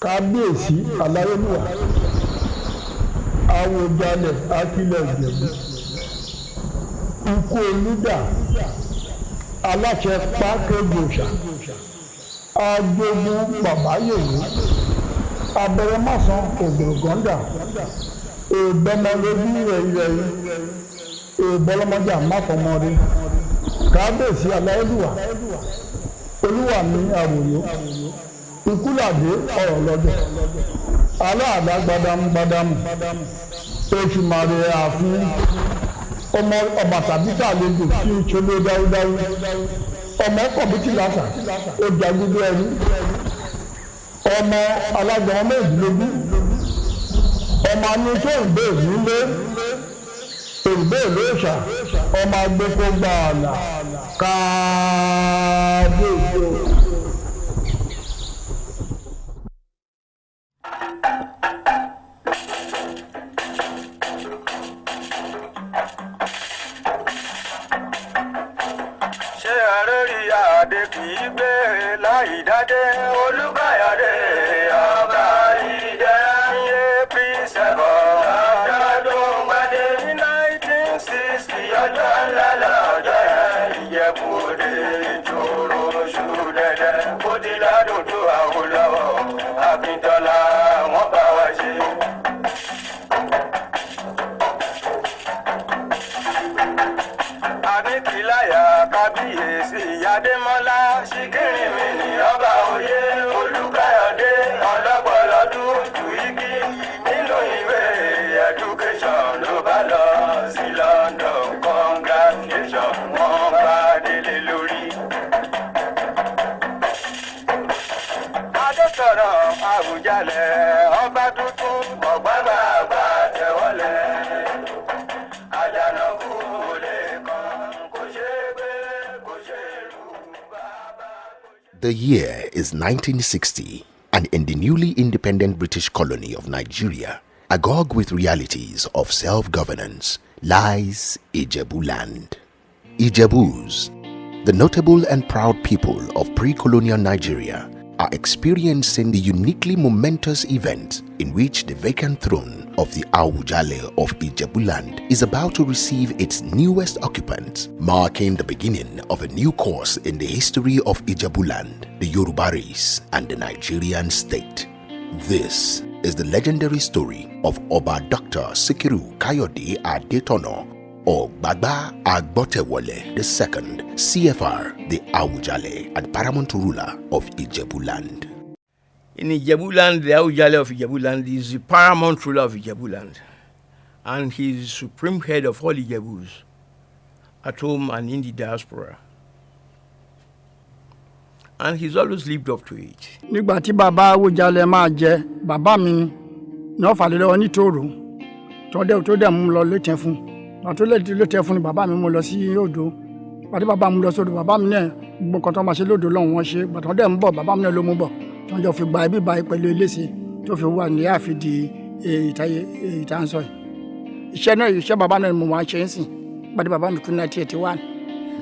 kábíyèsí aláyélúwà Àwùjalè akílẹ̀ Ìjẹ̀bú ikú olúdà aláṣẹ pákéjì òòṣà ajogun bàbáyèwé abẹ́rẹ́ másán ògbòrògọ́ndà èèbọmọlóbí rẹ̀yìnrẹ̀yìn èèbọlọmọjà máfọmọrí kábíyèsí aláyélúwà olúwa mi àwòyó ikúlàdé ọ̀rọ̀ lọ́dọ̀ aláàdá gbadamu oṣù màrè ààfin ọmọ ọbàtàbítà lẹ́dọ̀ tí ó ṣolé dáúdáú ọmọ kọ̀bítì lásà ó jagunlé ẹrú ọmọ alágbọ̀n méjìlélógún ọmọ anúṣe ìgbé nílé ìgbé lóṣà ọmọ agbẹ́kọ̀ gbààlà káàdéjò. ṣé àrẹ́rì àdé kì í gbé láìdádé Olúbáyọ̀dé ọba ìjẹ́ra yé P7 ọdún gbadé ní 1960 ọjọ́ ńlá lọ́jọ́ Ìjẹ̀bú-Òde ìjòrò oṣù dẹ̀dẹ̀ ó di ládùn tó Awólọ́wọ̀ Akíntọ́lá wọ́n bá wa ṣe. Àníkìláyà kábíyèsí Adémọ́lá Ṣìkìrì mi ní ọba òye Olúkáyọ̀dé ọlọ́pọ̀lọ́dún ju igi nínú ìwé education ló bá lọ sí London congratulation wọ́n bá délé lórí. Adétọ̀nà Àwùjalè ọba tuntun ọ̀gbágbà àgbà tẹ̀wọ́lẹ̀ àjànàkú olè kan kò ṣe gbé kò ṣe rú bàbá. The year is 1960, and in the newly independent British colony of Nigeria, agog with realities of self-governance, lies Ijebuland. Ijebus, the notable and proud people of pre-colonial Nigeria, are experiencing the uniquely momentous event in which the vacant throne of the AWUJALE of Ijebuland is about to receive its newest occupant, marking the beginning of a new course in the history of Ijebuland, the Yoruba race, and the Nigerian state. This is the legendary story of Oba Dr. Sikiru Kayode Adetona, or Baba Agbotewole II, CFR, the AWUJALE and paramount ruler of Ijebuland. In Ijebuland, the AWUJALE of Ijebuland is the paramount ruler of Ijebuland, and he is the supreme head of all Ijebus, at home and in the diaspora. And he's always lived up to it. Nígbà tí bàbá AWUJALE máa jẹ bàbá mi ní ọ̀fàlẹ́ lọ́wọ́ ní tòrò tó dẹ̀ mú lọ létẹ̀ fún àtó létẹ̀ fún ni bàbá mi mú lọ sí odò pàdé bàbá mú lọ sódò bàbá mi náà gbogbo kan tó máa ṣe lódò lọ́hùn wọn ṣe bàtọ́ dẹ̀ ń bọ̀ bàbá mi náà ló mú bọ̀ tó ń jọ fi gba ibi báyìí pẹ̀lú eléṣe tó fi wà ní àfìdí ìtànsọ iṣẹ́ náà iṣẹ́ bàbá náà mo máa ṣe ń sìn pàdé bàbá mi kú 1981.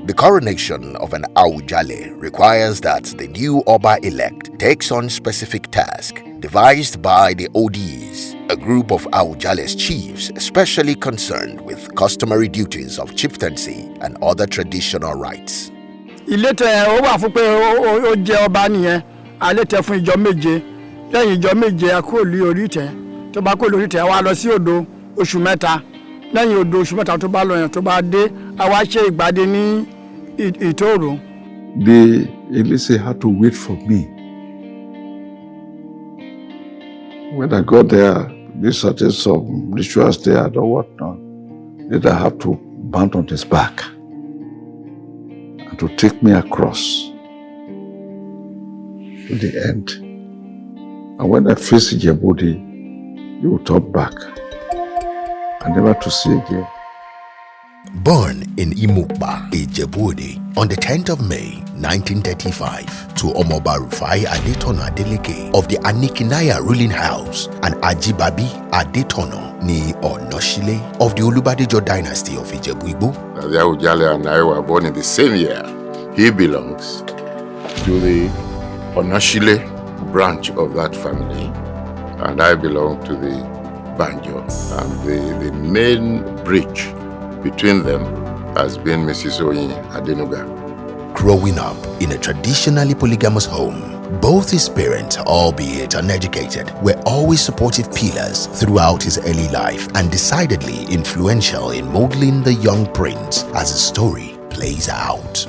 The coronation of an AWUJALE requires that the new Oba-elect takes on specific tasks devised by the ODs, a group of AWUJALE's chiefs specially concerned with customary duties of chieftaincy and other traditional rites. Ilé tẹ ó wà fún pé ó jẹ ọba nìyẹn alẹ́ tẹ fún ìjọ méje lẹ́yìn ìjọ méje a kúrò lórí orí ìtẹ́ tó bá kúrò lórí ìtẹ́ wá lọ sí odò oṣù mẹ́ta lẹ́yìn odò oṣù mẹ́ta tó bá lọ yẹn tó bá dé a wá ṣe ìgbàdé ní ìtòrò. The Elise had to wait for me. When I got there, they started some rituals there or whatnot. That I have to mount on his back and to take me across to the end. And when I faced Ijebuland, he would turn back and never to see again. Born in Imukba, Ijebuland, on the 10th of May, 1935, to Omoba Rufai Adetona Adeleke of the Anikinaya ruling house and Ajibabi Adetona ni Onoshile of the Olubadejo dynasty of Ijebu-Igbo. The AWUJALE and I were born in the same year. He belongs to the Onoshile branch of that family, and I belong to the banjo. And the main bridge between them has been Mrs. Oyin Adenuga. Growing up in a traditionally polygamous home, both his parents, albeit uneducated, were always supportive pillars throughout his early life and decidedly influential in molding the young prince as his story plays out.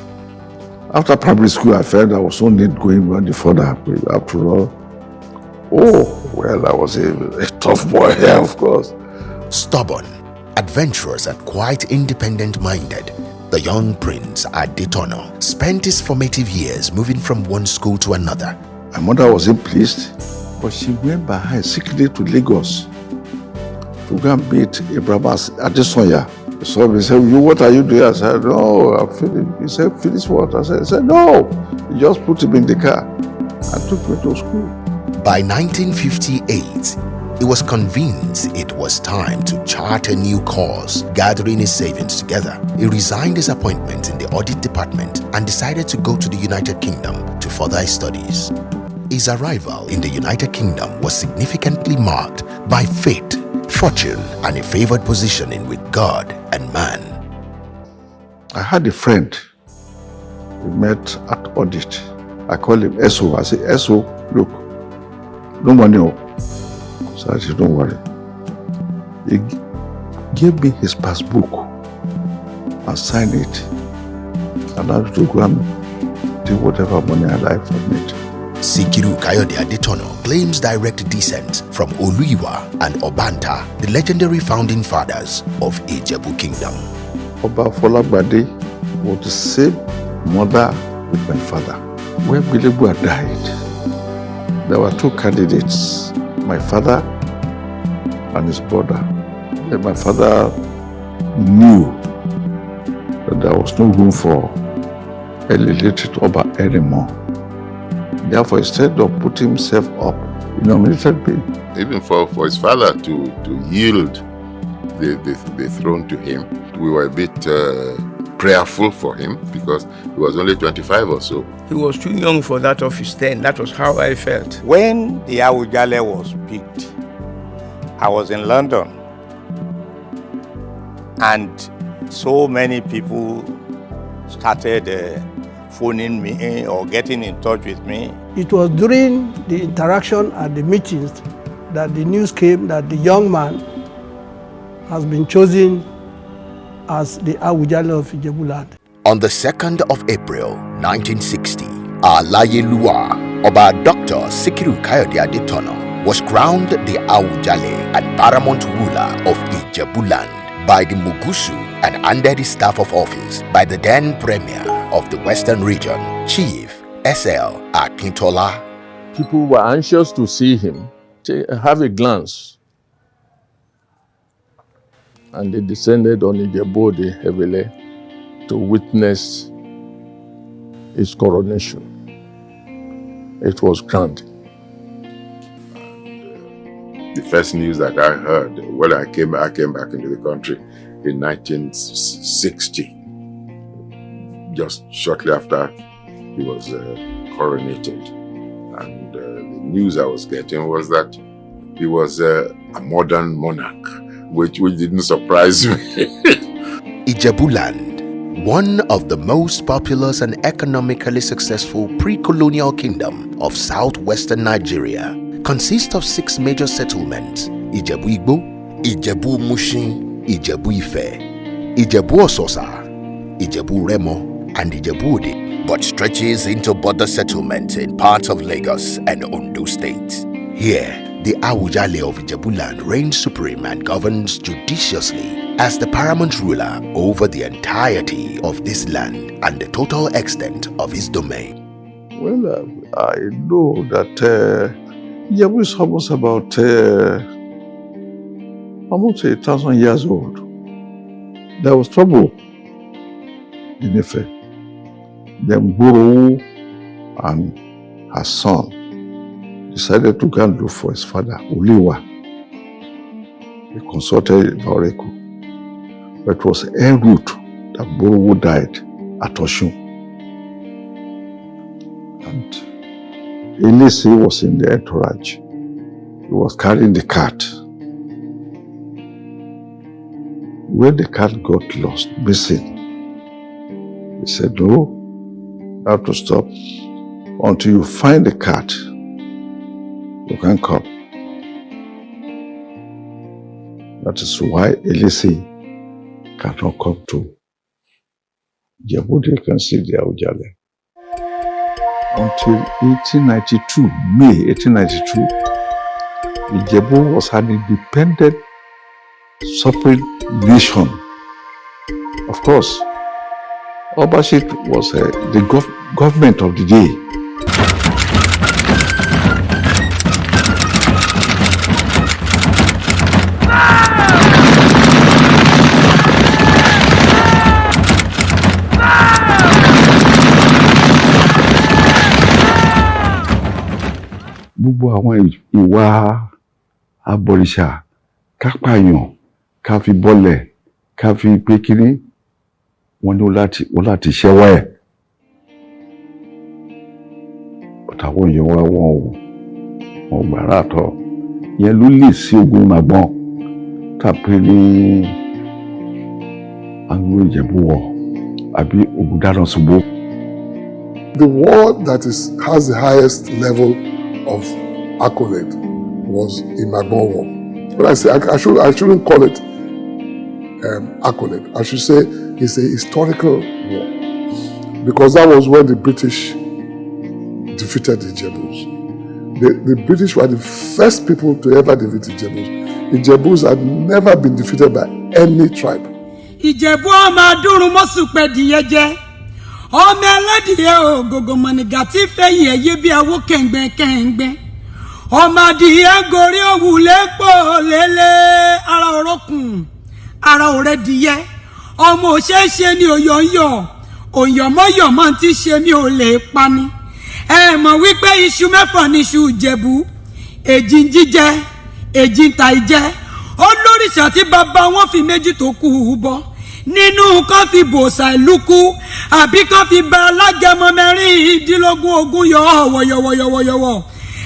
After primary school, I felt I was so neat going any further. After all, I was a tough boy here, of course. Stubborn, adventurous, and quite independent-minded, the young prince ADETONA spent his formative years moving from one school to another. My mother wasn't pleased, but she went behind secretly to Lagos to go and meet Abraham Adesanya. So he said, what are you doing? I said, no, I'm finished. He said, finish what? I said, no. He just put him in the car and took me to school. By 1958, he was convinced it was time to chart a new course. Gathering his savings together, he resigned his appointment in the audit department and decided to go to the United Kingdom to further his studies. His arrival in the United Kingdom was significantly marked by fate, fortune, and a favored positioning with God and man. I had a friend we met at audit. I called him SO. I said, SO, look, no money. So I said, don't worry. He gave me his passbook and signed it. And I had to go and do whatever money I like from it. Sikiru Kayode-Adetono claims direct descent from Oluiwa and Obanta, the legendary founding fathers of Ijebu Kingdom. Oba Folagbade was the same mother with my father. When Bilebua died, there were two candidates, my father and his brother. And my father knew that there was no room for a literate Oba anymore. Therefore, instead of putting himself up, he nominated me. Even for his father to yield the throne to him, we were a bit prayerful for him because he was only 25 or so. He was too young for that office then. That was how I felt. When the AWUJALE was picked, I was in London, and so many people started phoning me or getting in touch with me. It was during the interaction at the meetings that the news came that the young man has been chosen as the AWUJALE of Ijebuland. On the 2nd of April 1960, Alayelua, Oba Dr. Sikiru Kayode-Adetono, was crowned the AWUJALE and paramount ruler of Ijebuland by the Mugusu and under the staff of office by the then Premier of the Western Region, Chief S.L. Akintola. People were anxious to see him, to have a glance. And they descended on Ijebuland heavily to witness his coronation. It was grand. The first news that I heard when I came back into the country in 1960, just shortly after he was coronated. And the news I was getting was that he was a modern monarch, which didn't surprise me. Ijebuland, one of the most populous and economically successful pre-colonial kingdom of southwestern Nigeria, consists of 6 major settlements: Ijebu Igbo, Ijebu Mushin, Ijebu Ife, Ijebu Ososa, Ijebu Remo, and Ijebu Ode, but stretches into border settlements in parts of Lagos and Ondo states. Here, the AWUJALE of Ijebuland reigns supreme and governs judiciously as the paramount ruler over the entirety of this land and the total extent of his domain. Well, I know that Ijebu is almost about almost 1,000 years old. There was trouble in Ife. Then Guru and her son decided to go and look for his father, Uliwa. He consulted the oracle. But it was en route that Guru died at Oshun. And Elise was in the entourage. He was carrying the cat. When the cat got lost, missing, he said, no, you have to stop. Until you find the cat, you can come. That is why Elise cannot come to Ijebuland. You can see the AWUJALE. Until 1892, May 1892, Ijebu was an independent, separate nation. Of course, Obashit was the government of the day. Gbogbo àwọn ìwà abọ̀rìṣà, ká pààyàn, ká fi bọ́lẹ̀, ká fi pé kínní, wọ́n ní ó láti ṣẹ́wọ́ ẹ̀. Àwọn èèyàn wa wọn gbàrà àtọ̀. Ìyẹn ló lè sí ogun Màgbọ́n tàbí ní àwọn Ìjẹ̀bú wọ̀ àbí ogun dáná ṣubú. The war that has the highest level of accolade was the Màgbọ́n War. But I say I shouldn't call it accolade. I should say it's a historical war, because that was when the British defeated the Ijebus. The British were the first people to ever defeat the Ijebus. The Ijebus had never been defeated by any tribe. Ìjẹ̀bú ọmọ adúrún mọ́sùpẹ̀ dìyẹ jẹ́ ọmọ ẹlẹ́dìyẹ ògògò mọ̀nìgà tí fẹ́yìn ẹ̀yẹ bí awó kẹ̀ǹgbẹ́ ọmọ adìyẹ gorí òwúlé pò lélẹ̀ ara òrókùn ara òrẹ́ dìyẹ ọmọ òṣèṣe ni òyọ̀ǹyọ̀ òyọ̀mọ́yọ̀mọ́ ti ṣe ni ò lè pani ẹ mọ̀ wípé iṣu mẹ́fà ní iṣu Ìjẹ̀bú èjì ń jíjẹ èjì ń ta ìjẹ olóríṣà tí bàbá wọn fi méjì tó kú bọ nínú kan fi bòòsà ìlú kú àbí kan fi ba alágẹmọ mẹ́rìndínlógún ogún yọ wọ̀yọ̀wọ̀yọ̀wọ̀yọ̀wọ̀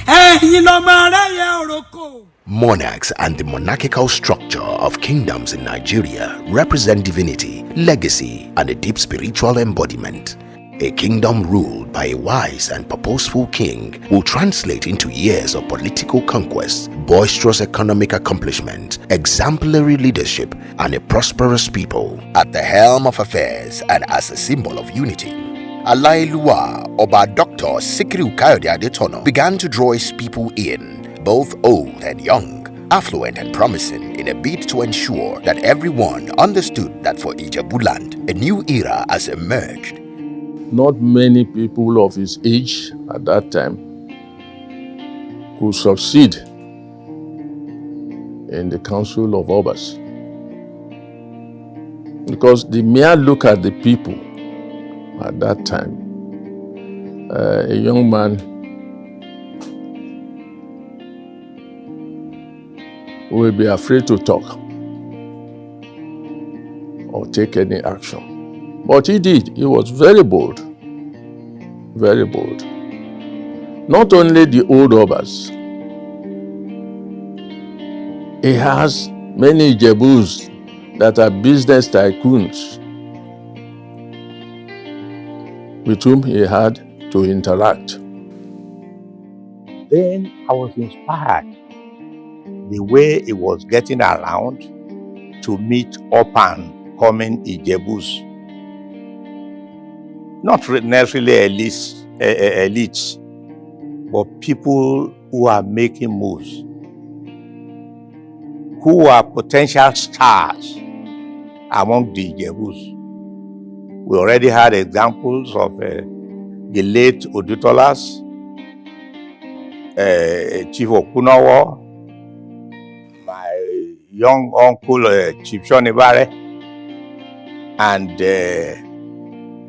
ẹ̀yin lọ́mọ aráyẹ òrókò. Monarchs and the monarchical structure of kingdoms in Nigeria represent divinity, legacy, and a deep spiritual embodiment. A kingdom ruled by a wise and purposeful king will translate into years of political conquest, boisterous economic accomplishment, exemplary leadership, and a prosperous people at the helm of affairs and as a symbol of unity. Alailua Oba Dr. Sikiru Kayode ADETONA began to draw his people in, both old and young, affluent and promising, in a bid to ensure that everyone understood that for Ijebuland, a new era has emerged. Not many people of his age at that time could succeed in the Council of Obas. Because the mere look at the people at that time, a young man will be afraid to talk or take any action. But he did. He was very bold. Very bold. Not only the old Obas. He has many Ijebus that are business tycoons with whom he had to interact. Then I was inspired the way he was getting around to meet up and coming Ijebus. Not necessarily elites, but people who are making moves, who are potential stars among the Ijebus. We already had examples of the late Odutolas, Chief Okunowo, my young uncle Chief Shonibare, and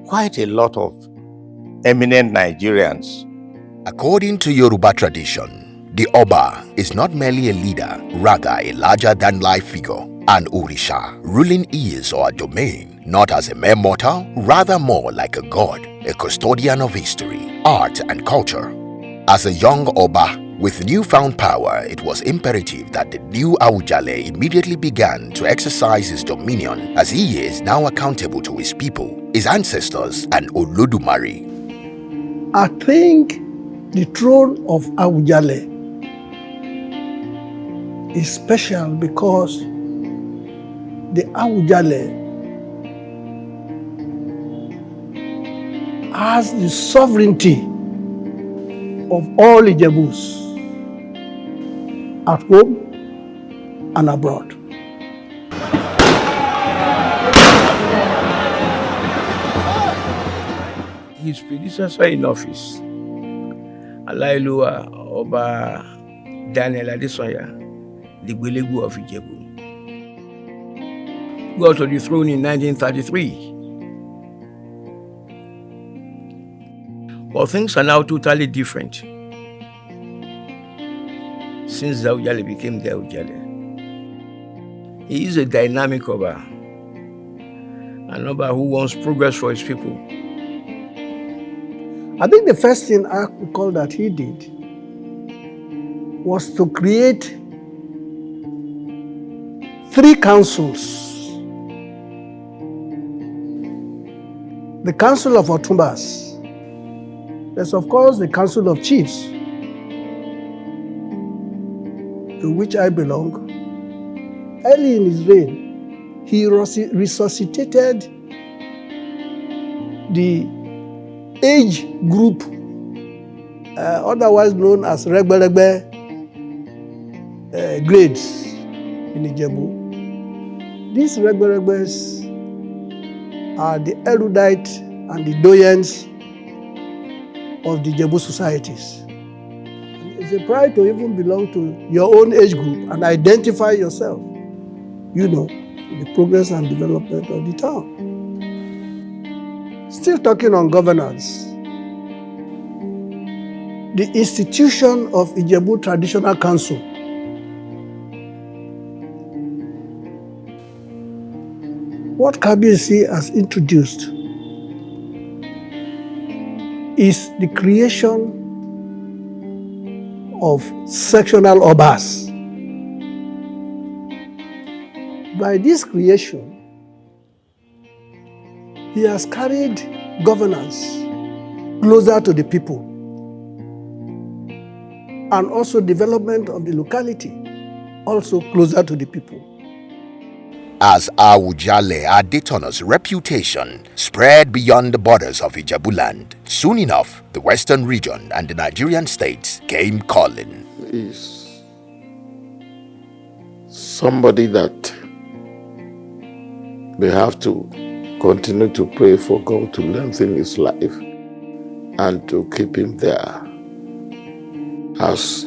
quite a lot of eminent Nigerians. According to Yoruba tradition, the Oba is not merely a leader, rather a larger-than-life figure, an Orisha, ruling ears or a domain, not as a mere mortal, rather more like a god, a custodian of history, art and culture. As a young Oba with newfound power, it was imperative that the new AWUJALE immediately began to exercise his dominion, as he is now accountable to his people, his ancestors, and Olodumare. I think the throne of AWUJALE is special because the AWUJALE has the sovereignty of all Ijebus at home and abroad. His predecessor in office, Alailua Oba Daniel Adesanya, the Gwelegu of Ijebu, got to the throne in 1933. But things are now totally different since the AWUJALE became the AWUJALE. He is a dynamic Oba, an Oba who wants progress for his people. I think the first thing I recall that he did was to create 3 councils. The Council of Otumbas. There's of course the Council of Chiefs, to which I belong. Early in his reign, he resuscitated the age group, otherwise known as Regberegbe grades in Ijebu. These Regberegbes are the erudite and the doyens of the Ijebu societies. It's a pride to even belong to your own age group and identify yourself, the progress and development of the town. Still talking on governance, the institution of Ijebu Traditional Council what Kabiyesi has introduced is the creation of sectional obas. By this creation, he has carried governance closer to the people and also development of the locality also closer to the people. As AWUJALE ADETONA's reputation spread beyond the borders of Ijebuland, soon enough, the western region and the Nigerian states came calling. Is somebody that they have to continue to pray for God to lengthen his life and to keep him there as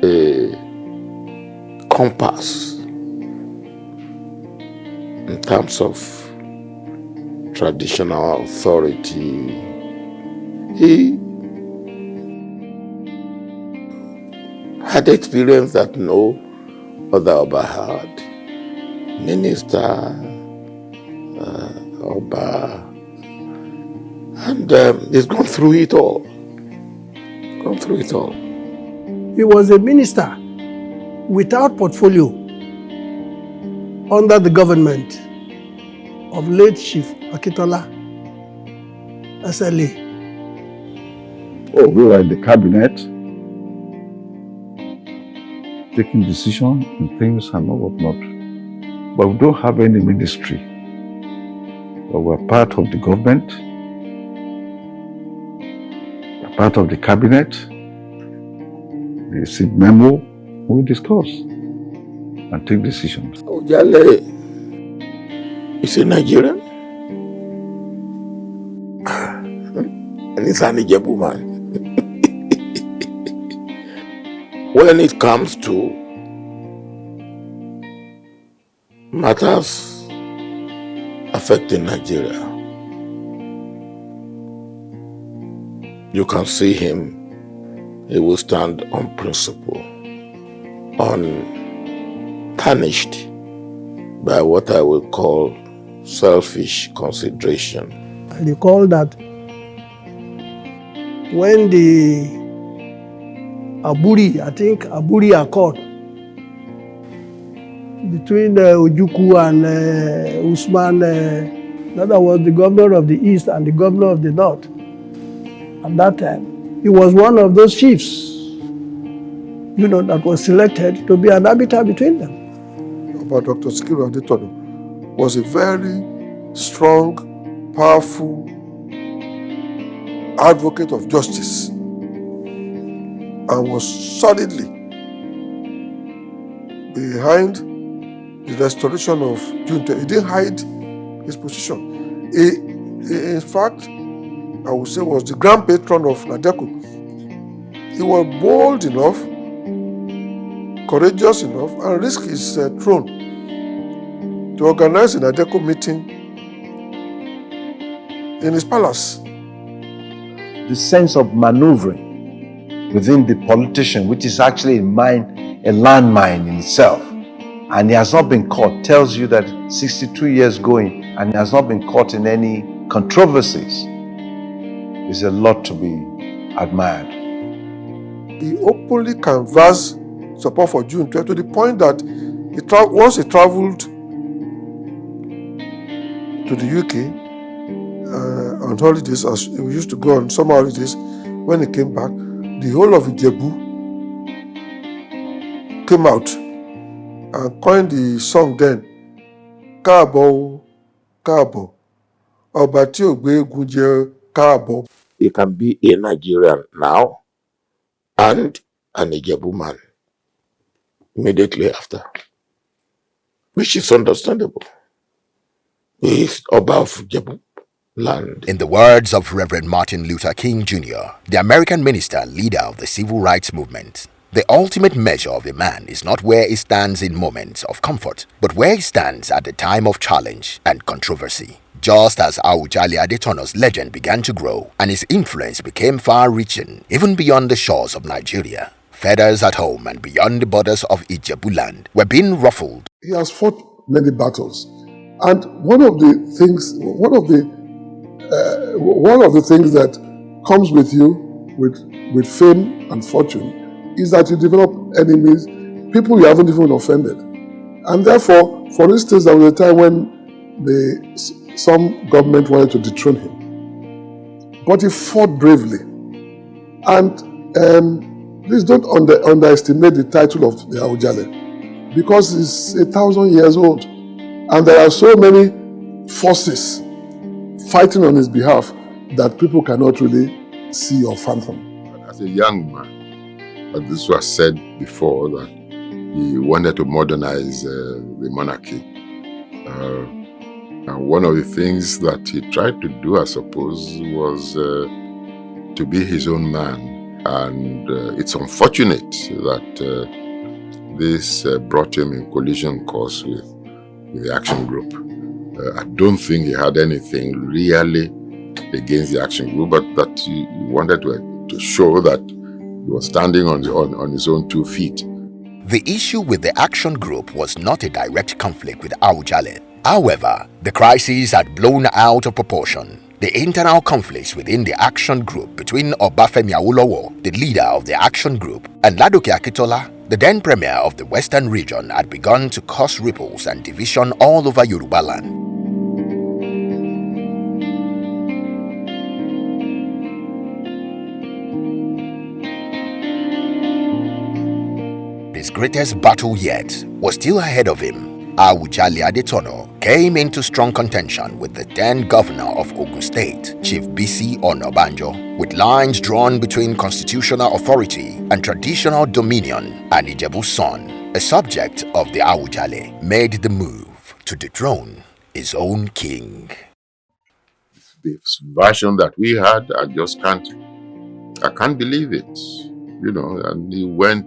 a compass in terms of traditional authority. He had experience that no other Oba had. Minister, Oba, and he's gone through it all. He was a minister without portfolio under the government of late Chief Akitola, SLA. Oh, we were in the cabinet, taking decisions and things and whatnot. But we don't have any ministry. But we're part of the government, we're part of the cabinet. We receive memo, we discuss and take decisions. AWUJALE is a Nigerian and he's an Ijebu man. When it comes to matters affecting Nigeria, you can see him. He will stand on principle, untarnished by what I will call selfish consideration. I recall that when the Aburi Accord between Ojukwu and Usman, that was the governor of the East and the governor of the North at that time. He was one of those chiefs, that was selected to be an arbiter between them. About Dr. Sikiru Adetono was a very strong, powerful advocate of justice and was solidly behind the restoration of June 20. He didn't hide his position. He, in fact, I would say was the grand patron of Nadeco. He was bold enough, courageous enough, and risked his throne to organize a Nadeco meeting in his palace. The sense of maneuvering within the politician, which is actually a landmine in itself, and he has not been caught, tells you that 62 years going and he has not been caught in any controversies, is a lot to be admired. He openly canvassed support for June 12 to the point that once he traveled to the UK on holidays, as he used to go on summer holidays, when he came back, the whole of Ijebu came out and coined the song then, Káàbọ̀, Káàbọ̀, Ọba tí ò gbé eégún jẹ Káàbọ̀. He can be a Nigerian now and an Ijebu man immediately after, which is understandable. He is Oba of Ijebuland. In the words of Reverend Martin Luther King Jr., the American minister, leader of the civil rights movement, the ultimate measure of a man is not where he stands in moments of comfort, but where he stands at the time of challenge and controversy. Just as AWUJALE Adetona's legend began to grow and his influence became far-reaching, even beyond the shores of Nigeria, feathers at home and beyond the borders of Ijebuland were being ruffled. He has fought many battles, and one of the things that comes with you with fame and fortune is that you develop enemies, people you haven't even offended. And therefore, for instance, there was a time when some government wanted to dethrone him. But he fought bravely. And please don't underestimate the title of the AWUJALE, because it's 1,000 years old. And there are so many forces fighting on his behalf that people cannot really see or fathom. As a young man, this was said before, that he wanted to modernize the monarchy. And one of the things that he tried to do, I suppose, was to be his own man. And it's unfortunate that this brought him in collision course with the action group. I don't think he had anything really against the action group, but that he wanted to show that he was standing on his own 2 feet. The issue with the action group was not a direct conflict with AWUJALE. However, the crisis had blown out of proportion. The internal conflicts within the action group between Obafemi Awolowo, the leader of the action group, and Ladoke Akintola, the then premier of the Western region, had begun to cause ripples and division all over Yorubaland. His greatest battle yet was still ahead of him. AWUJALE Adetono came into strong contention with the then governor of Ogun State, Chief Bisi Onabanjo, with lines drawn between constitutional authority and traditional dominion, and Ijebu's son, a subject of the AWUJALE, made the move to dethrone his own king. This version that we had, I can't believe it, and he went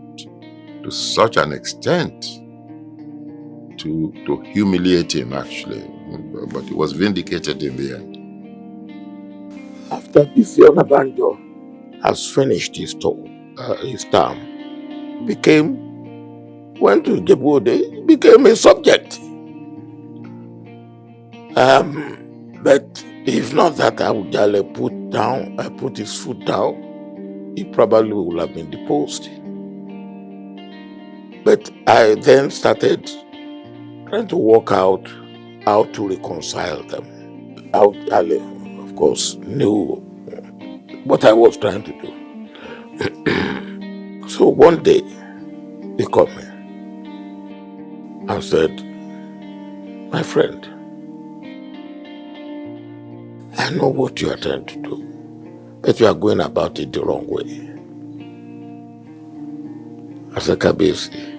to such an extent to humiliate him, actually, but he was vindicated in the end. After Bisi Onabanjo has finished his term, went to Ijebuland, became a subject. But if not that AWUJALE put his foot down he probably would have been deposed. But I then started trying to work out how to reconcile them. AWUJALE, of course, knew what I was trying to do. So one day, he called me and said, my friend, I know what you are trying to do, but you are going about it the wrong way. I said, Kabesi,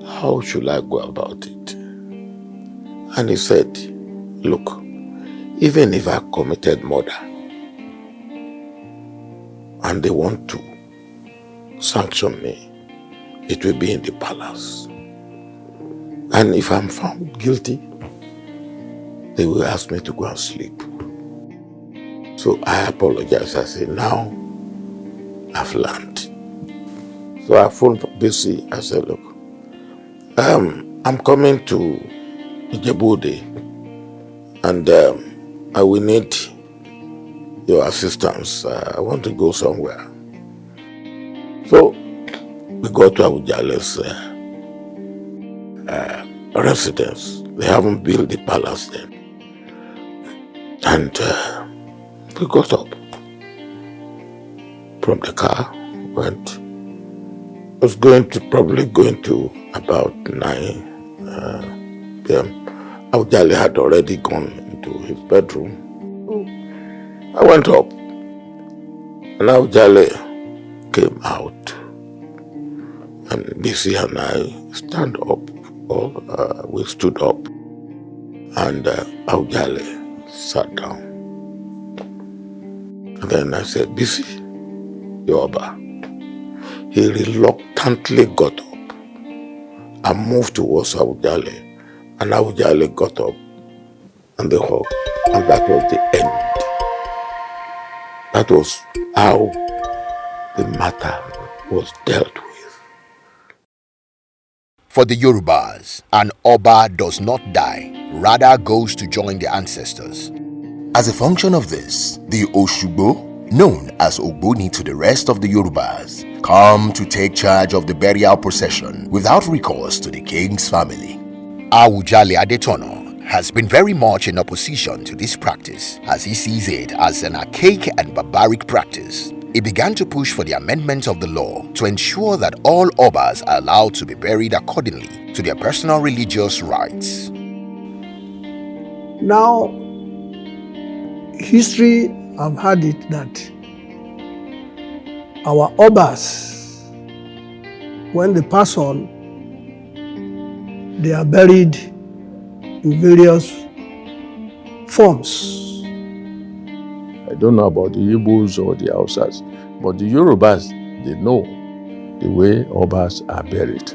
how should I go about it? And he said, look, even if I committed murder and they want to sanction me, it will be in the palace. And if I'm found guilty, they will ask me to go and sleep. So I apologized. I said, now I've learned. So I phoned BC. I said, look, I'm coming to Ijebuland and I will need your assistance. I want to go somewhere. So we go to AWUJALE's residence. They haven't built the palace then. And we got up from the car, went. Was probably going to about 9 p.m. AWUJALE had already gone into his bedroom. I went up and AWUJALE came out. And BC and I stand up, we stood up, and AWUJALE sat down. And then I said, BC, Yoba. He reluctantly got up and moved towards AWUJALE, and AWUJALE got up and they hugged, and that was the end. That was how the matter was dealt with. For the Yorubas, an Oba does not die, rather goes to join the ancestors. As a function of this, the Oshugbo, known as Ogboni to the rest of the Yorubas, come to take charge of the burial procession without recourse to the king's family. AWUJALE ADETONA has been very much in opposition to this practice, as he sees it as an archaic and barbaric practice. He began to push for the amendment of the law to ensure that all Obas are allowed to be buried accordingly to their personal religious rites. Now, history have had it that our Obas, when they pass on, they are buried in various forms. I don't know about the Igbos or the Hausas, but the Yorubas, they know the way Obas are buried.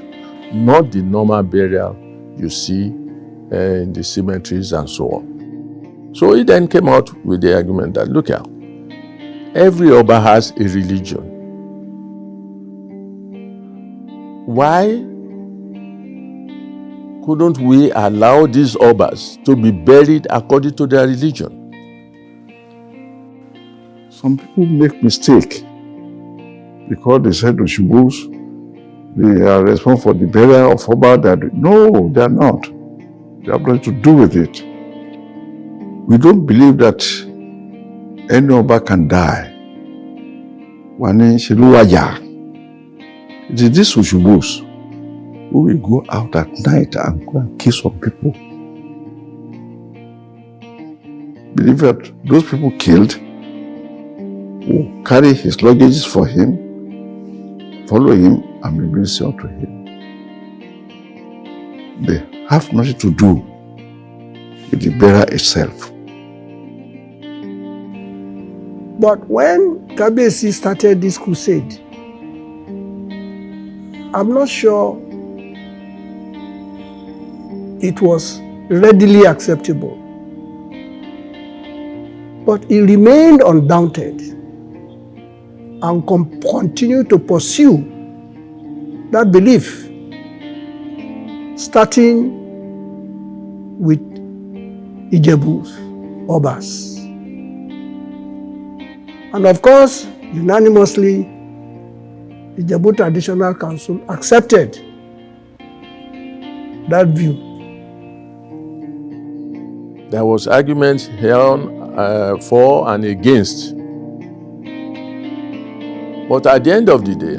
Not the normal burial you see in the cemeteries and so on. So he then came out with the argument that, look here, every Oba has a religion. Why couldn't we allow these Obas to be buried according to their religion? Some people make mistake because they said Oshubos, they are responsible for the burial of Oba. No, they are not. They have nothing to do with it. We don't believe that any Oba can die. It is this Oshubos who will go out at night and go and kill some people. Believe that those people killed will carry his luggages for him, follow him, and be ministered to him. They have nothing to do with the burial itself. But when Kabesi started this crusade, I'm not sure it was readily acceptable. But he remained undaunted and continued to pursue that belief, starting with Ijebu's Obas. And of course, unanimously, the Ijebu Traditional Council accepted that view. There was arguments held for and against. But at the end of the day,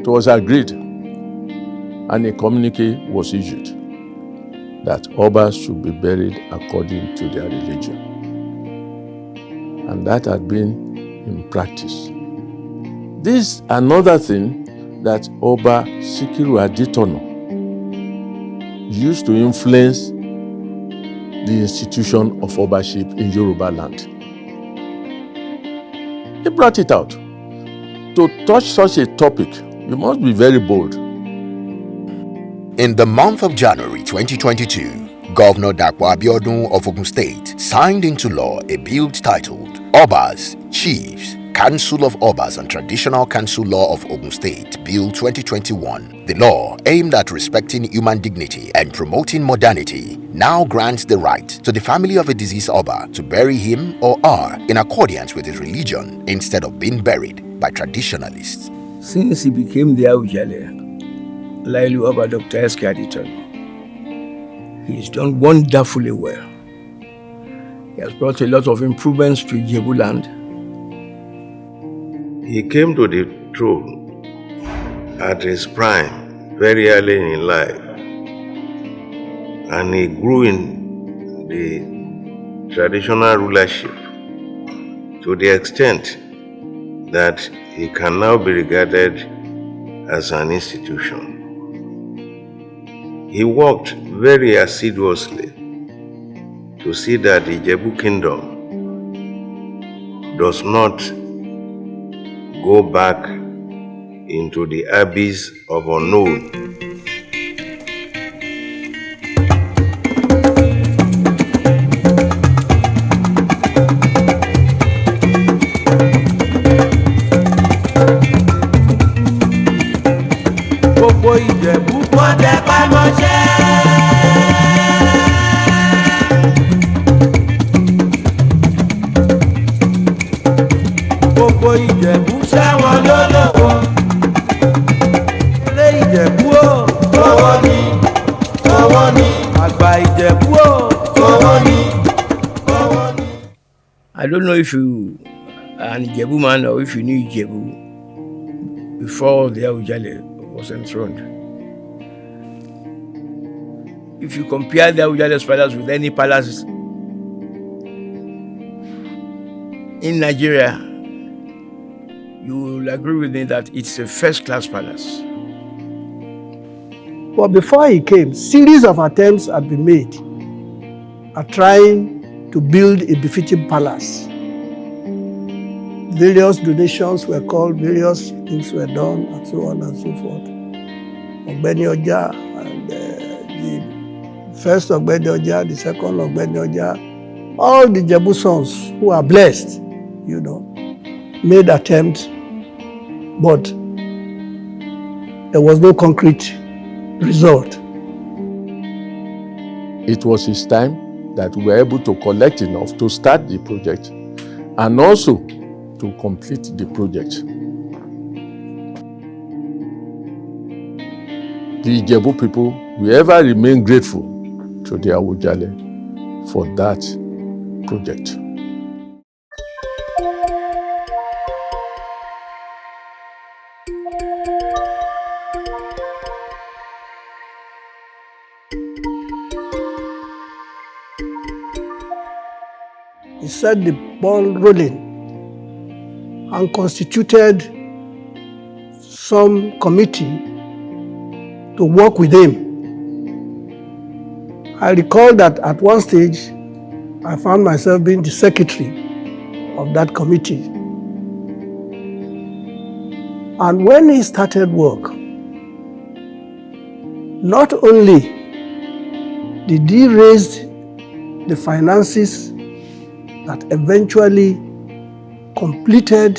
it was agreed and a communique was issued that Obas should be buried according to their religion. And that had been in practice. This is another thing that Oba Sikiru ADETONA used to influence the institution of Obaship in Yoruba land. He brought it out. To touch such a topic, you must be very bold. In the month of January 2022, Governor Dapo Abiodun of Ogun State signed into law a bill titled Obas, Chiefs, Council of Obas and Traditional Council Law of Ogun State, Bill 2021. The law, aimed at respecting human dignity and promoting modernity, now grants the right to the family of a deceased Oba to bury him or her in accordance with his religion instead of being buried by traditionalists. Since he became the AWUJALE, Lailu Oba Dr. S.K. ADETONA, he's done wonderfully well. He has brought a lot of improvements to Ijebuland. He came to the throne at his prime, very early in life, and he grew in the traditional rulership to the extent that he can now be regarded as an institution. He worked very assiduously to see that the Ijebu kingdom does not go back into the abyss of unknown. Gbogbo Ìjẹ̀bú wọ́n tẹpá mọ́ṣẹ́. Gbogbo Ìjẹ̀bú sẹ́wọ̀n lólówó. Ilé Ìjẹ̀bú o, owó ni, owó ni. Àgbà Ìjẹ̀bú o, owó ni, owó ni. I don't know if you are an Ijebu man or if you knew Ijebu before the AWUJALE was enthroned. If you compare the AWUJALE's palace with any palace in Nigeria, you will agree with me that it's a first-class palace. But before he came, series of attempts had been made at trying to build a befitting palace. Various donations were called, various things were done, and so on and so forth. Ogbeni Oja, and the first Ogbeni Oja, the second Ogbeni Oja, all the Ijebu sons who are blessed, made attempts, but there was no concrete result. It was his time that we were able to collect enough to start the project and also to complete the project. The Ijebu people will ever remain grateful to the AWUJALE for that project. He set the ball rolling and constituted some committee to work with him. I recall that at one stage, I found myself being the secretary of that committee. And when he started work, not only did he raise the finances that eventually completed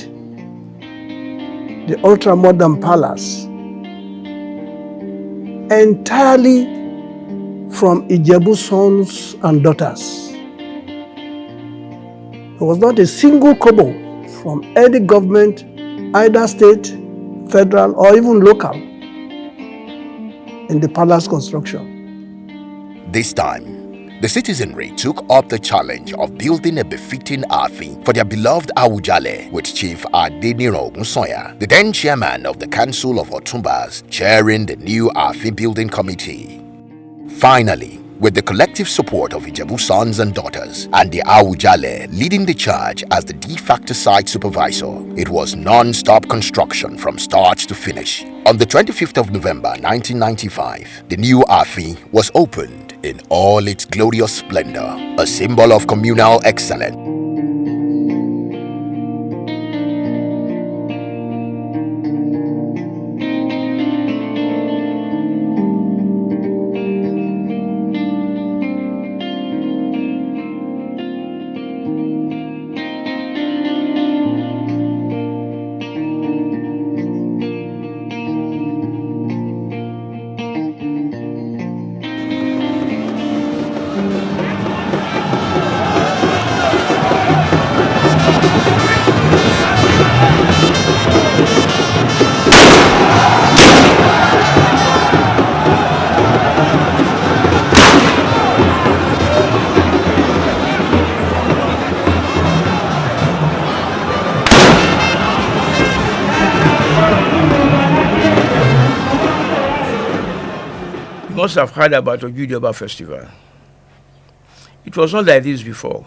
the ultra-modern palace entirely from Ijebu sons and daughters. There was not a single kobo from any government either state, federal, or even local in the palace construction. This time, the citizenry took up the challenge of building a befitting Afi for their beloved AWUJALE, with Chief Adeniro Ogunsoya, the then chairman of the Council of Otumbas, chairing the new Afi building committee. Finally, with the collective support of Ijebu sons and daughters and the AWUJALE leading the charge as the de facto site supervisor, it was non-stop construction from start to finish. On the 25th of November 1995, the new Afi was opened in all its glorious splendor, a symbol of communal excellence. You must have heard about Ojude Festival. It was not like this before.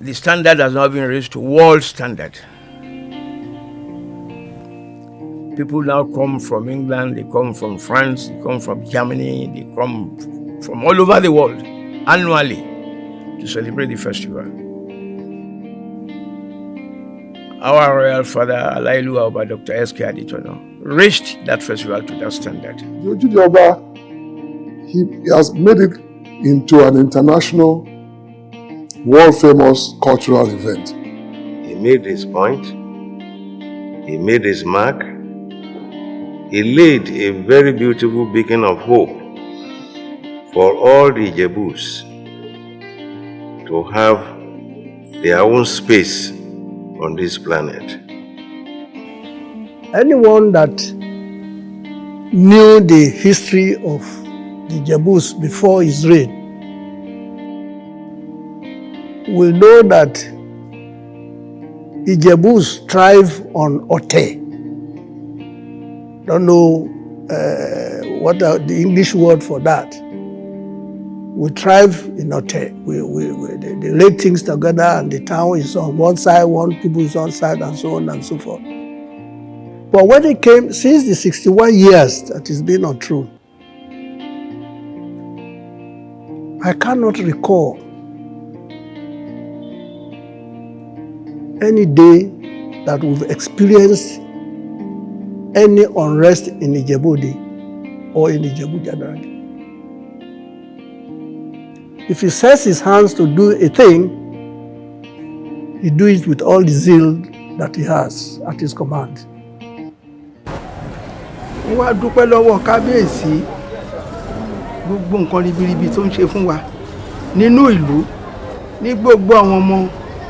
The standard has now been raised to world standard. People now come from England, they come from France, they come from Germany, they come from all over the world annually to celebrate the festival. Our royal father, Alailu by Dr. ADETONA, raised that festival to that standard. The Ojude Oba, he has made it into an international, world-famous cultural event. He made his point. He made his mark. He laid a very beautiful beacon of hope for all the Ijebus to have their own space on this planet. Anyone that knew the history of the Ijebus before his reign will know that Ijebus thrive on Ote. Don't know what the English word for that. We thrive in Ote. They lay things together, and the town is on one side, one people is on side, and so on and so forth. But when it came, since the 61 years that it's been on throne, I cannot recall any day that we've experienced any unrest in Ijebuland or in Ijebu generally. If he sets his hands to do a thing, he do it with all the zeal that he has at his command. Wọ́n wá dúpẹ́ lọ́wọ́ kábíyèsí gbogbo nǹkan ribiribi tó ń ṣe fún wa nínú ìlú, ní gbogbo àwọn ọmọ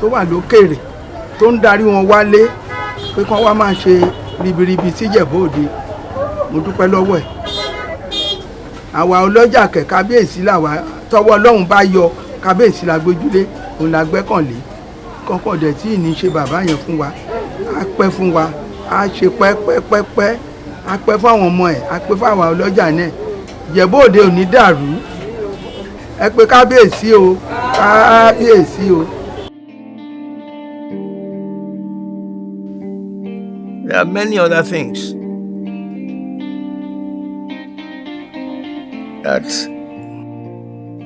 tó wà lókèèrè tó ń darí wọn wálé pé kán wá máa ṣe ribiribi sí Ìjẹ̀bú-Òde. Mo dúpẹ́ lọ́wọ́ ẹ̀. Àwa ọlọ́jà kẹ̀ kábíyèsí làwa, tọwọ́ Ọlọ́run bá yọ kábíyèsí la gbójúlé, òun la gbẹ́kànlé. Kọ́kọ́ dẹ̀ tí ì ní ṣe bàbá yẹn fún wa, á pẹ́ fún wa, á ṣe pẹ́pẹ́pẹ́pẹ́, á pẹ́ fún àwọn ọmọ ẹ̀, á pẹ́ fún àwọn ọlọ́jà náà. Ìjẹ̀bú-Òde ò ní dàrú. Ẹ pé kábíyèsí o, kábíyèsí o. There are many other things that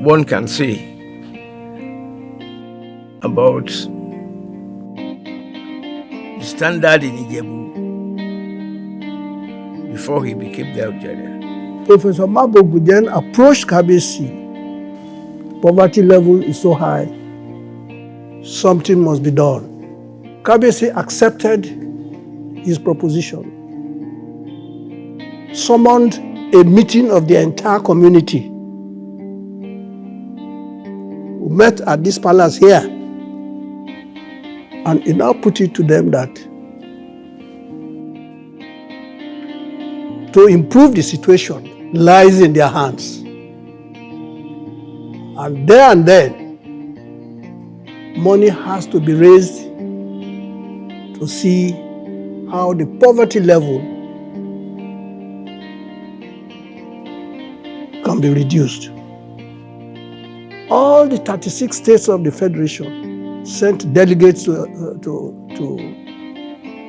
one can say about the standard in Ijebu before he became the AWUJALE. Professor Mabogu then approached Kabiyesi. Poverty level is so high, something must be done. Kabiyesi accepted his proposition, summoned a meeting of the entire community. We met at this palace here And he now put it to them that to improve the situation lies in their hands. And there and then, money has to be raised to see how the poverty level can be reduced. All the 36 states of the Federation sent delegates to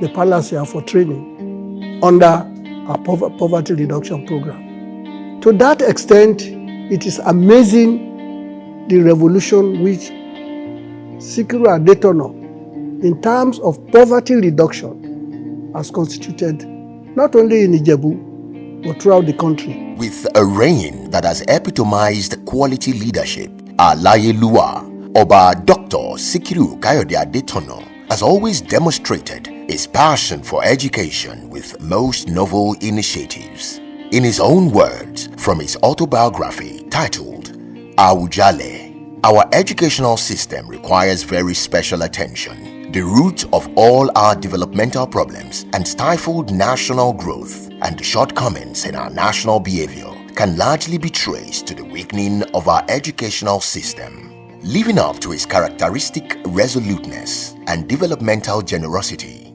the palace here for training under a poverty reduction program. To that extent, it is amazing the revolution which Sikiru ADETONA, in terms of poverty reduction, has constituted not only in Ijebu, but throughout the country. With a reign that has epitomized quality leadership, Alayeluwa, Oba Dr. Sikiru Kayode ADETONA has always demonstrated his passion for education with most novel initiatives. In his own words, from his autobiography titled AWUJALE, our educational system requires very special attention. The root of all our developmental problems and stifled national growth and the shortcomings in our national behavior can largely be traced to the weakening of our educational system. Living up to his characteristic resoluteness and developmental generosity,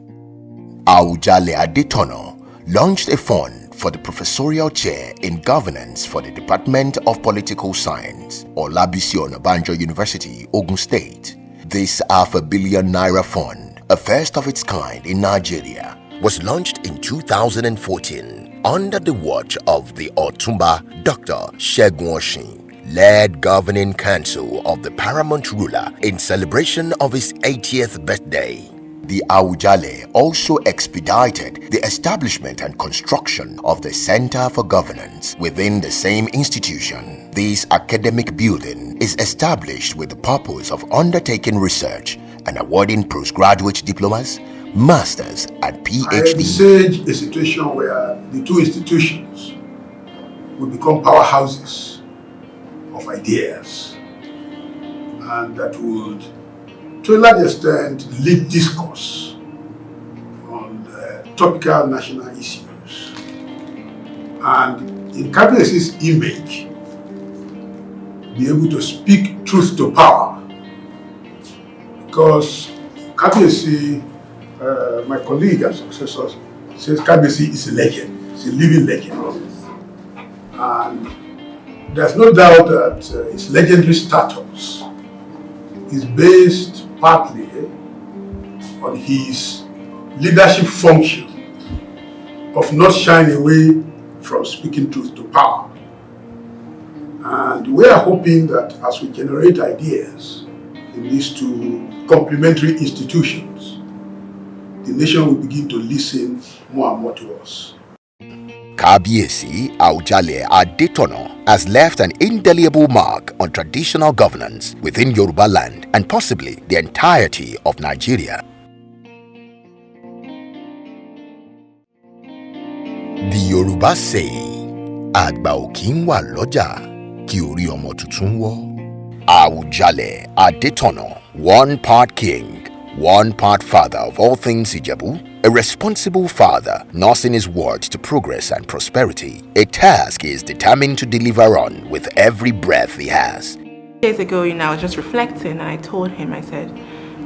AWUJALE ADETONA launched a fund for the professorial chair in governance for the Department of Political Science, Olabisi Onabanjo University, Ogun State. This $500 million naira fund, a first of its kind in Nigeria, was launched in 2014 under the watch of the Otumba Dr. Segun Oshin, led governing council of the paramount ruler in celebration of his 80th birthday. The AWUJALE also expedited the establishment and construction of the Center for Governance within the same institution. This academic building is established with the purpose of undertaking research and awarding postgraduate diplomas, masters, and PhD. I envisage a situation where the two institutions will become powerhouses of ideas, and that would, to a large extent, lead discourse on topical national issues. And in Kabiyesi's image, be able to speak truth to power. Because Kabiyesi, my colleague and successor, says Kabiyesi is a legend, he's a living legend. And there's no doubt that his legendary status is based partly on his leadership function of not shying away from speaking truth to power. And we are hoping that as we generate ideas in these two complementary institutions, the nation will begin to listen more and more to us. Kabiyesi AWUJALE ADETONA has left an indelible mark on traditional governance within Yoruba land and possibly the entirety of Nigeria. The Yoruba say, Àgbà ò kí ń wà lọ́jà kí orí ọmọ tuntun wọ́. AWUJALE ADETONA, one part king, one part father of all things Ijebu, a responsible father nursing his word to progress and prosperity, a task he is determined to deliver on with every breath he has. Days ago, I was just reflecting and I told him, I said,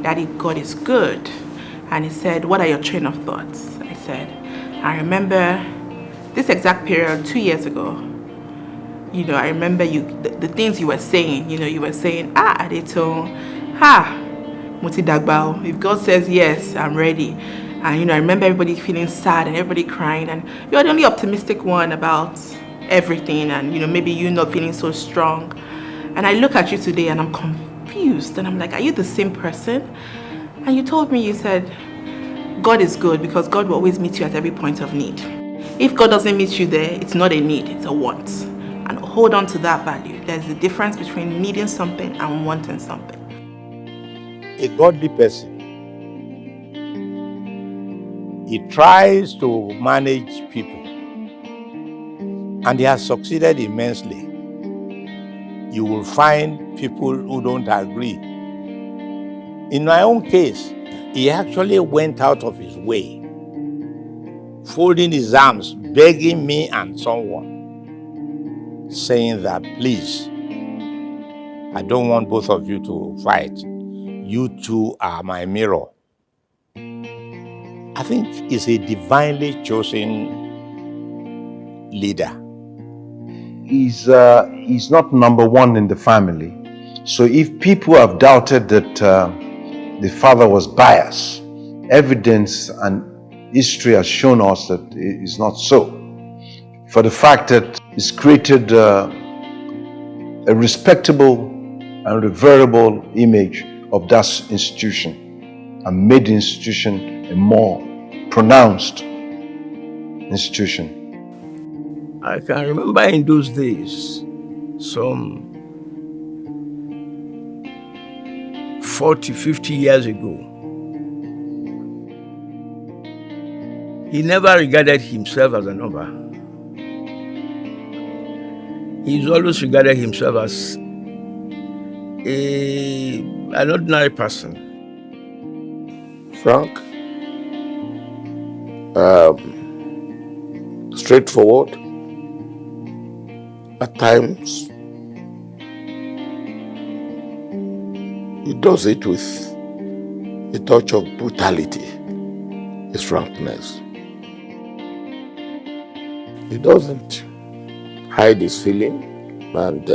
Daddy, God is good. And he said, what are your train of thoughts? I said, I remember this exact period 2 years ago. I remember the things you were saying. You were saying, Adetona, Muti Dagbao. If God says yes, I'm ready. And I remember everybody feeling sad and everybody crying, and you're the only optimistic one about everything, and maybe you not feeling so strong. And I look at you today and I'm confused, and I'm like, are you the same person? And you told me, you said, God is good because God will always meet you at every point of need. If God doesn't meet you there, it's not a need, it's a want. And hold on to that value. There's a difference between needing something and wanting something. A godly person, he tries to manage people, and he has succeeded immensely. You will find people who don't agree. In my own case, He actually went out of his way, folding his arms, begging me and someone, saying that, please, I don't want both of you to fight. You two are my mirror. I think he's a divinely chosen leader. He's not number one in the family. So if people have doubted that the father was biased, evidence and history has shown us that it is not so. For the fact that he's created a respectable and reverable image of that institution and made the institution a more pronounced institution. I can remember in those days, some 40, 50 years ago, he never regarded himself as a number. He's always regarded himself as an ordinary person. Frank, straightforward. At times, he does it with a touch of brutality, his frankness. He doesn't hide his feeling, and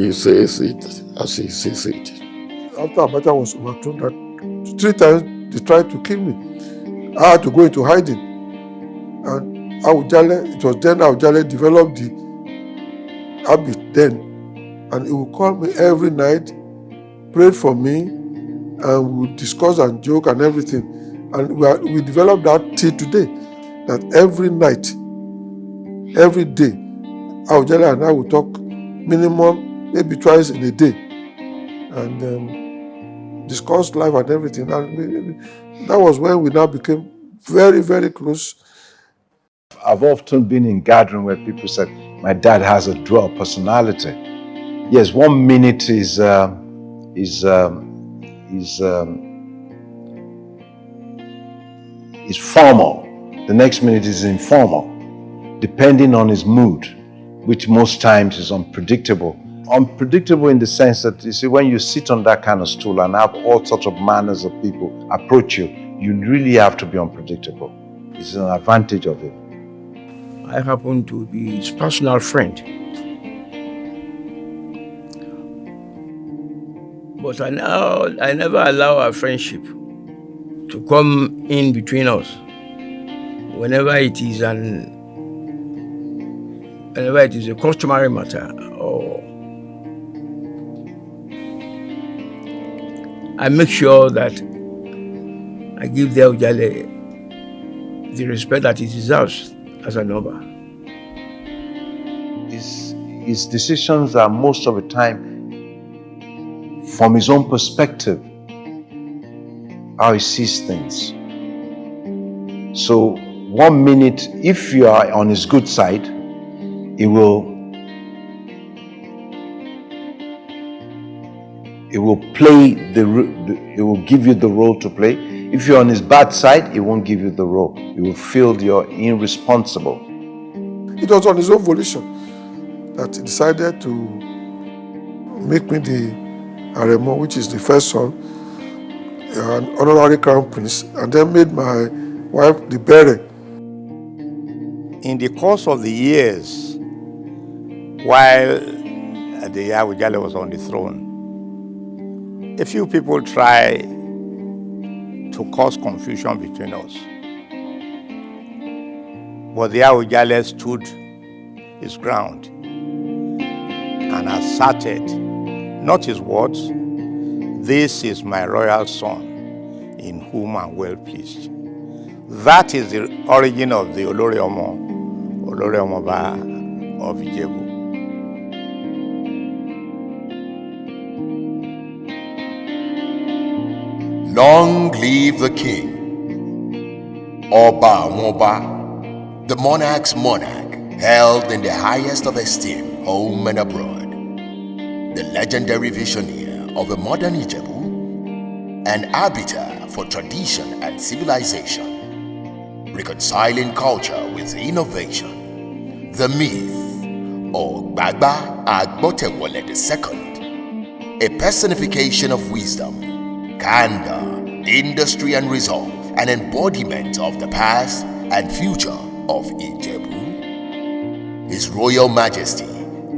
he says it as he sees it. After Abacha was overthrown, that 3 times they tried to kill me. I had to go into hiding. And AWUJALE, it was then AWUJALE developed the habit then. And he would call me every night, prayed for me, and we would discuss and joke and everything. And we developed that till today, that every night, every day, AWUJALE and I would talk minimum, maybe twice in a day. And discussed life and everything. And that was when we now became very, very close. I've often been in gathering where people said, my dad has a dual personality. Yes, 1 minute is formal. The next minute is informal, depending on his mood, which most times is unpredictable. Unpredictable in the sense that, you see, when you sit on that kind of stool and have all sorts of manners of people approach you, you really have to be unpredictable. It's an advantage of it. I happen to be his personal friend. But I never allow our friendship to come in between us. Whenever it is a customary matter, or I make sure that I give the AWUJALE the respect that it deserves as a number. His decisions are most of the time from his own perspective, how he sees things. So 1 minute, if you are on his good side, he will give you the role to play. If you're on his bad side, he won't give you the role. He will feel you're irresponsible. It was on his own volition that he decided to make me the Aremo, which is the first son, an honorary crown prince, and then made my wife the Bere. In the course of the years, while the AWUJALE was on the throne, a few people tried to cause confusion between us. But the AWUJALE stood his ground and asserted, not his words, "This is my royal son, in whom I'm well pleased." That is the origin of the Olori Omoba of Ijebu. Long live the king. Oba Moba, the monarch's monarch, held in the highest of esteem, home and abroad. The legendary visionary of the modern Ijebu, an arbiter for tradition and civilization, reconciling culture with innovation. The myth, or Gbagba Agbotewole II, a personification of wisdom, candor, industry and resolve, an embodiment of the past and future of Ijebu. His Royal Majesty,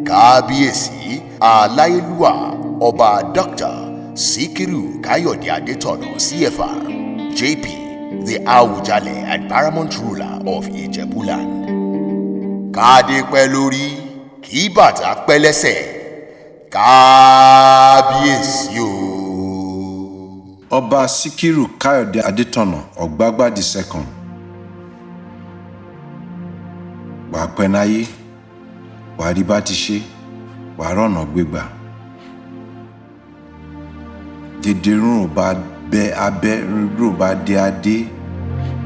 Kábíyèsí Aláyélúwà Ọba Dr. Sikiru Kayode Adetono, CFR, JP, the AWUJALE and paramount ruler of Ijebuland. Kádé pẹ́ lórí, kí bàtà pẹ́ lẹ́sẹ̀, Kábíyèsí o. Ọba Sikiru Kayode Adetono Ọ̀gbágbá II. Wàá pẹ́ náyé, wàá rí bá ti ṣe, wàá rọ̀nà gbégbà. Dèdèrún ò bá bẹ abẹ́, rírò bá dé adé,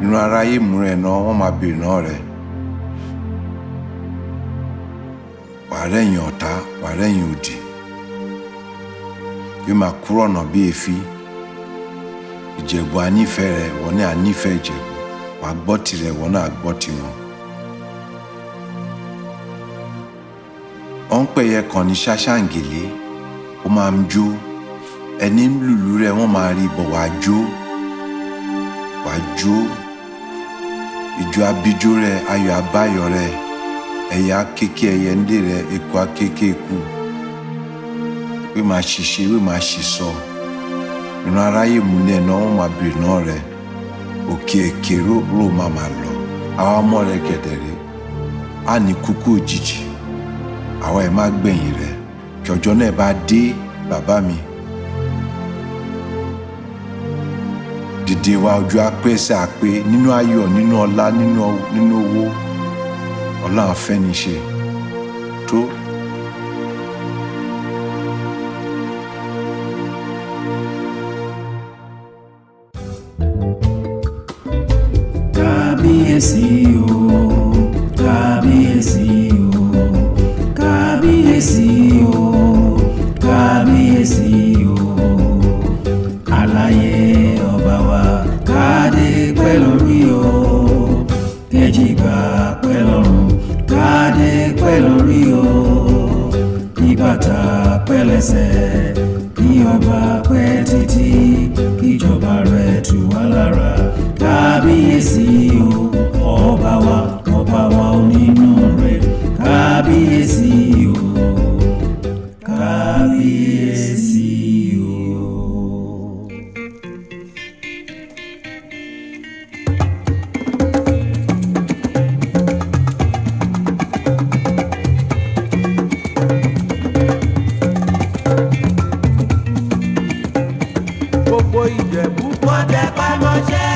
inú aráyé mú rẹ̀ náà wọ́n máa bèrè náà rẹ̀. Wàá rẹ̀yìn ọ̀tá, wàá rẹ̀yìn òdì. Yóò máa kúrò ọ̀nà bí èéfì. Ìjẹ̀bú anífẹ̀ẹ́ rẹ̀, wọ́n ní ànífẹ̀ẹ́ Ìjẹ̀bú. Wàá gbọ́ tirẹ̀, wọ́n náà gbọ́ tiwọn. Ó ń pẹ̀yẹ kan ní ṣáṣáǹgèlé, ó máa ń jó. Ẹni ń lùlù rẹ̀ wọ́n máa rí bọ̀ wá jó. Wàá jó. Ìjó abijó rẹ̀, ayọ̀ abáyọ̀ rẹ̀. Ẹyẹ akéké ẹyẹ ńlé rẹ̀, eku akéké eku. Wí máa ṣiṣẹ́, wí máa ṣìṣọ. Inú aráyé múlẹ̀ náà wọ́n máa bèrè náà rẹ̀. Òkè èké ró máa lọ. Àwọn ọmọ rẹ̀ gẹ̀dẹ̀rẹ̀. Á ní kúkú òjijì. Àwọn ẹ̀ má gbẹ̀yìn rẹ̀. Kí ọjọ́ náà bá dé, bàbá mi. Dìde wa ojú apẹ́ ẹsẹ̀ àpé nínú ayọ̀, nínú ọlá, nínú owó. Ọlọ́run afẹ́ni ṣe tó. Kábíyèsí o, kábíyèsí o, kábíyèsí o, kábíyèsí o. Aláyé ọba wa, kádé pẹ́ lórí o, kẹ́jìgbà pẹ́ lọ́rùn, kádé pẹ́ lórí o, kí bàtà pẹ́ lẹ́sẹ̀, kí ọba pẹ́ títí, kíjọba rẹ̀ tù wá lára. Kábíyèsí o, ọba wa onínúure. Kábíyèsí o, kábíyèsí o. Gbogbo Ìjẹ̀bú wọ́n tẹpá mọ́ṣẹ́.